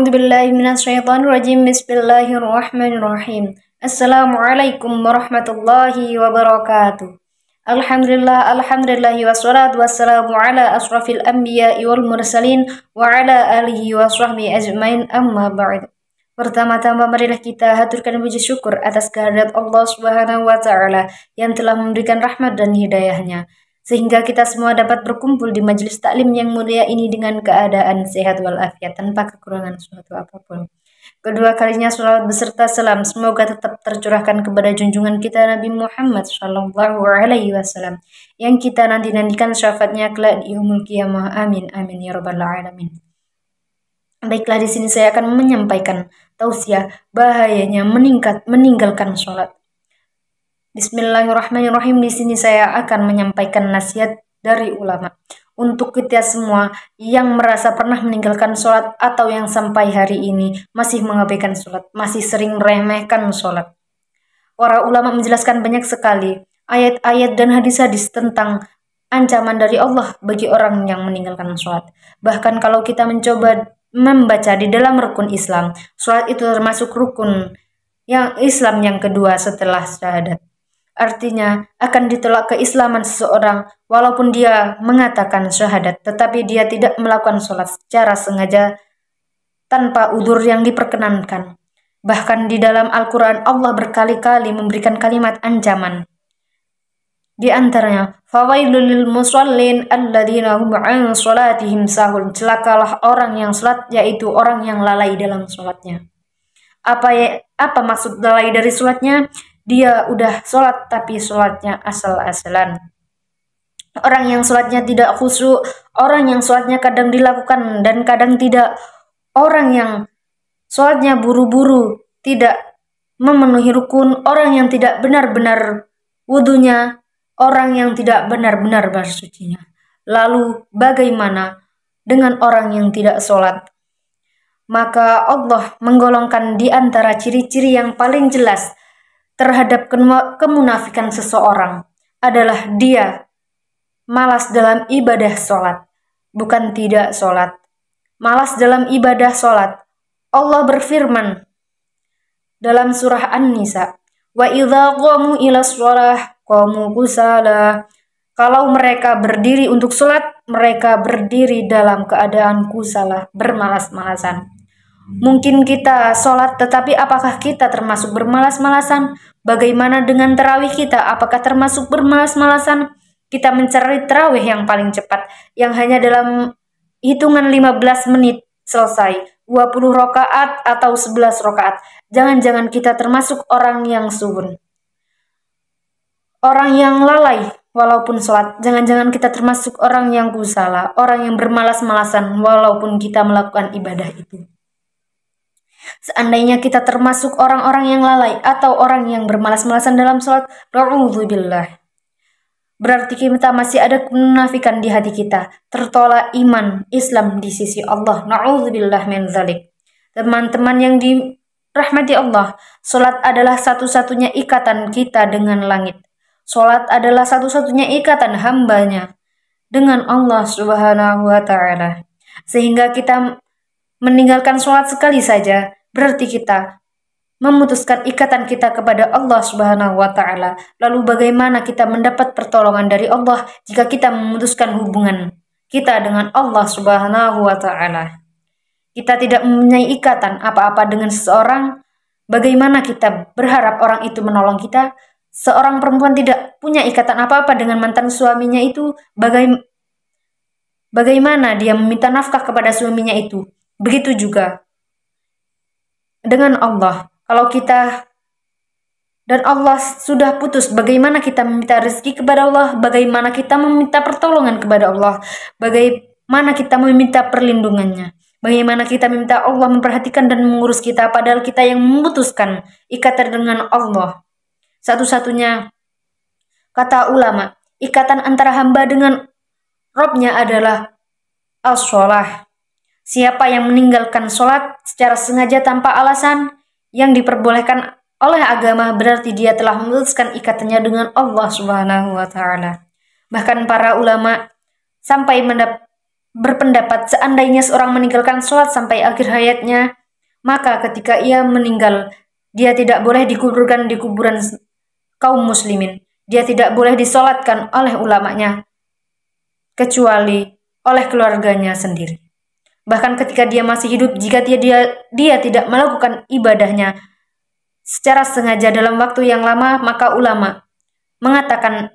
A'udzubillahi minasyaitonirrajim. Bismillahirrahmanirrahim. Assalamualaikum warahmatullahi wabarakatuh. Alhamdulillahi wassalatu wassalamu ala asrafil anbiya'i wal mursalin wa ala alihi wa sahbihi ajmain, amma ba'd. Pertama-tama marilah kita haturkan puji syukur atas kehadirat Allah Subhanahu wa taala yang telah memberikan rahmat dan hidayahnya, sehingga kita semua dapat berkumpul di majelis taklim yang mulia ini dengan keadaan sehat walafiat tanpa kekurangan suatu apapun. Kedua kalinya salawat beserta salam semoga tetap tercurahkan kepada junjungan kita Nabi Muhammad Shallallahu Alaihi Wasallam yang kita nanti-nantikan syafaatnya kelak di yaumul qiyamah. Amin amin ya rabbal alamin. Baiklah, di sini saya akan menyampaikan tausiah bahayanya meninggalkan sholat. Bismillahirrahmanirrahim. Di sini saya akan menyampaikan nasihat dari ulama untuk kita semua yang merasa pernah meninggalkan sholat atau yang sampai hari ini masih mengabaikan sholat, masih sering meremehkan sholat. Para ulama menjelaskan banyak sekali ayat-ayat dan hadis-hadis tentang ancaman dari Allah bagi orang yang meninggalkan sholat. Bahkan kalau kita mencoba membaca di dalam rukun Islam, sholat itu termasuk rukun yang Islam yang kedua setelah syahadat. Artinya akan ditolak keislaman seseorang walaupun dia mengatakan syahadat tetapi dia tidak melakukan sholat secara sengaja tanpa udzur yang diperkenankan. Bahkan di dalam Al-Quran Allah berkali-kali memberikan kalimat ancaman. Di antaranya, fawailul lil musallin alladzina hum 'an shalatihim sahun. Celakalah orang yang salat, yaitu orang yang lalai dalam salatnya. Apa maksud lalai dari salatnya? Dia udah salat tapi salatnya asal-asalan. Orang yang salatnya tidak khusyuk, orang yang salatnya kadang dilakukan dan kadang tidak, orang yang salatnya buru-buru, tidak memenuhi rukun, orang yang tidak benar-benar wudunya, orang yang tidak benar-benar bersucinya. Lalu bagaimana dengan orang yang tidak sholat? Maka Allah menggolongkan di antara ciri-ciri yang paling jelas terhadap kemunafikan seseorang adalah dia malas dalam ibadah sholat, bukan tidak sholat. Malas dalam ibadah sholat. Allah berfirman dalam surah An-Nisa, wa idza qamu ila shalah qamu kusala. Kalau mereka berdiri untuk sholat, mereka berdiri dalam keadaan kusala, bermalas-malasan. Mungkin kita sholat, tetapi apakah kita termasuk bermalas-malasan? Bagaimana dengan tarawih kita? Apakah termasuk bermalas-malasan? Kita mencari tarawih yang paling cepat, yang hanya dalam hitungan 15 menit selesai, 20 rakaat atau 11 rakaat. Jangan-jangan kita termasuk orang yang suhun, orang yang lalai walaupun sholat. Jangan-jangan kita termasuk orang yang kusala, orang yang bermalas-malasan walaupun kita melakukan ibadah itu. Seandainya kita termasuk orang-orang yang lalai atau orang yang bermalas-malasan dalam sholat, na'udzubillah, berarti kita masih ada kemunafikan di hati kita, tertolak iman Islam di sisi Allah. Na'udzubillah min dzalik. Teman-teman yang dirahmati Allah, sholat adalah satu-satunya ikatan kita dengan langit. Sholat adalah satu-satunya ikatan hambanya dengan Allah Subhanahu wa ta'ala. Sehingga kita meninggalkan sholat sekali saja, berarti kita memutuskan ikatan kita kepada Allah Subhanahu wa ta'ala. Lalu bagaimana kita mendapat pertolongan dari Allah jika kita memutuskan hubungan kita dengan Allah Subhanahu wa ta'ala? Kita tidak mempunyai ikatan apa-apa dengan seseorang, bagaimana kita berharap orang itu menolong kita? Seorang perempuan tidak punya ikatan apa-apa dengan mantan suaminya itu, bagaimana dia meminta nafkah kepada suaminya itu? Begitu juga dengan Allah. Kalau kita dan Allah sudah putus, bagaimana kita meminta rezeki kepada Allah? Bagaimana kita meminta pertolongan kepada Allah? Bagaimana kita meminta perlindungannya? Bagaimana kita meminta Allah memperhatikan dan mengurus kita, padahal kita yang memutuskan ikatan dengan Allah? Satu-satunya, kata ulama, ikatan antara hamba dengan Robnya adalah as-sholah. Siapa yang meninggalkan sholat secara sengaja tanpa alasan yang diperbolehkan oleh agama, berarti dia telah memutuskan ikatannya dengan Allah Subhanahu wa ta'ala. Bahkan para ulama sampai berpendapat seandainya seorang meninggalkan sholat sampai akhir hayatnya, maka ketika ia meninggal, dia tidak boleh dikuburkan di kuburan kaum muslimin. Dia tidak boleh disolatkan oleh ulamanya, kecuali oleh keluarganya sendiri. Bahkan ketika dia masih hidup, jika dia tidak melakukan ibadahnya secara sengaja dalam waktu yang lama, maka ulama mengatakan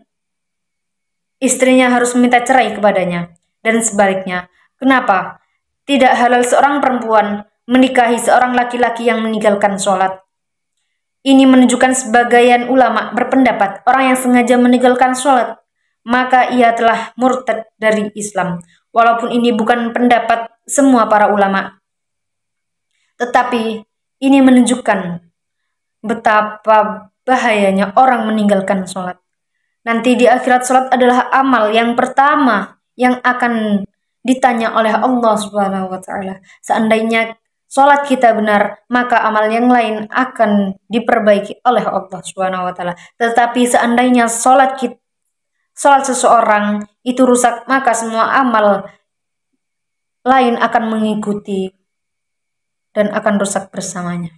istrinya harus meminta cerai kepadanya. Dan sebaliknya, kenapa tidak halal seorang perempuan menikahi seorang laki-laki yang meninggalkan sholat? Ini menunjukkan sebagian ulama berpendapat orang yang sengaja meninggalkan sholat, maka ia telah murtad dari Islam. Walaupun ini bukan pendapat semua para ulama, tetapi ini menunjukkan betapa bahayanya orang meninggalkan sholat. Nanti di akhirat sholat adalah amal yang pertama yang akan ditanya oleh Allah Subhanahu wa Ta'ala. Seandainya sholat kita benar, maka amal yang lain akan diperbaiki oleh Allah Subhanahu wa Ta'ala. Tetapi seandainya sholat seseorang itu rusak, maka semua amal lain akan mengikuti dan akan rusak bersamanya.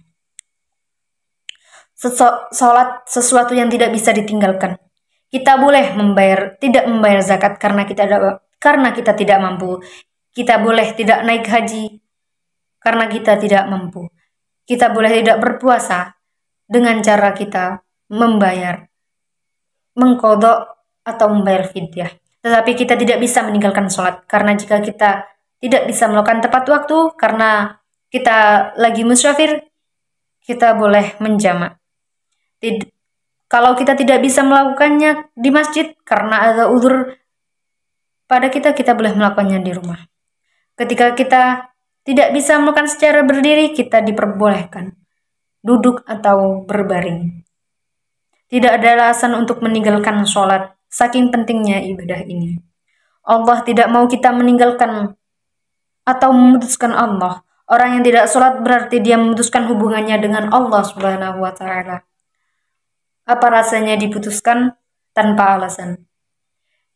Sholat sesuatu yang tidak bisa ditinggalkan. Kita boleh tidak membayar zakat karena kita tidak mampu. Kita boleh tidak naik haji karena kita tidak mampu. Kita boleh tidak berpuasa dengan cara kita mengqadha atau membayar fidyah. Tetapi kita tidak bisa meninggalkan sholat, karena jika kita tidak bisa melakukan tepat waktu karena kita lagi musafir, kita boleh menjamak. Kalau kita tidak bisa melakukannya di masjid karena ada uzur pada kita boleh melakukannya di rumah. Ketika kita tidak bisa melakukan secara berdiri, kita diperbolehkan duduk atau berbaring. Tidak ada alasan untuk meninggalkan sholat, saking pentingnya ibadah ini. Allah tidak mau kita meninggalkan atau memutuskan Allah. Orang yang tidak sholat berarti dia memutuskan hubungannya dengan Allah Subhanahu wa Ta'ala. Apa rasanya diputuskan tanpa alasan?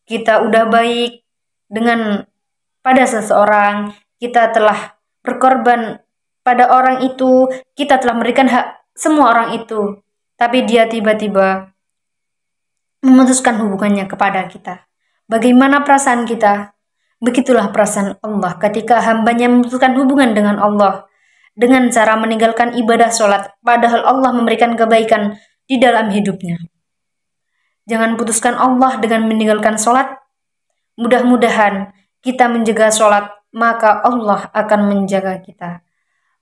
Kita udah baik pada seseorang, kita telah berkorban pada orang itu, kita telah memberikan hak semua orang itu, tapi dia tiba-tiba memutuskan hubungannya kepada kita. Bagaimana perasaan kita? Begitulah perasaan Allah ketika hambanya memutuskan hubungan dengan Allah dengan cara meninggalkan ibadah sholat, padahal Allah memberikan kebaikan di dalam hidupnya. Jangan putuskan Allah dengan meninggalkan sholat. Mudah-mudahan kita menjaga sholat, maka Allah akan menjaga kita.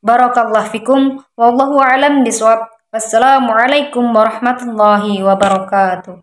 Barakallahu fikum, wallahu a'lam bishawab. Wassalamualaikum warahmatullahi wabarakatuh.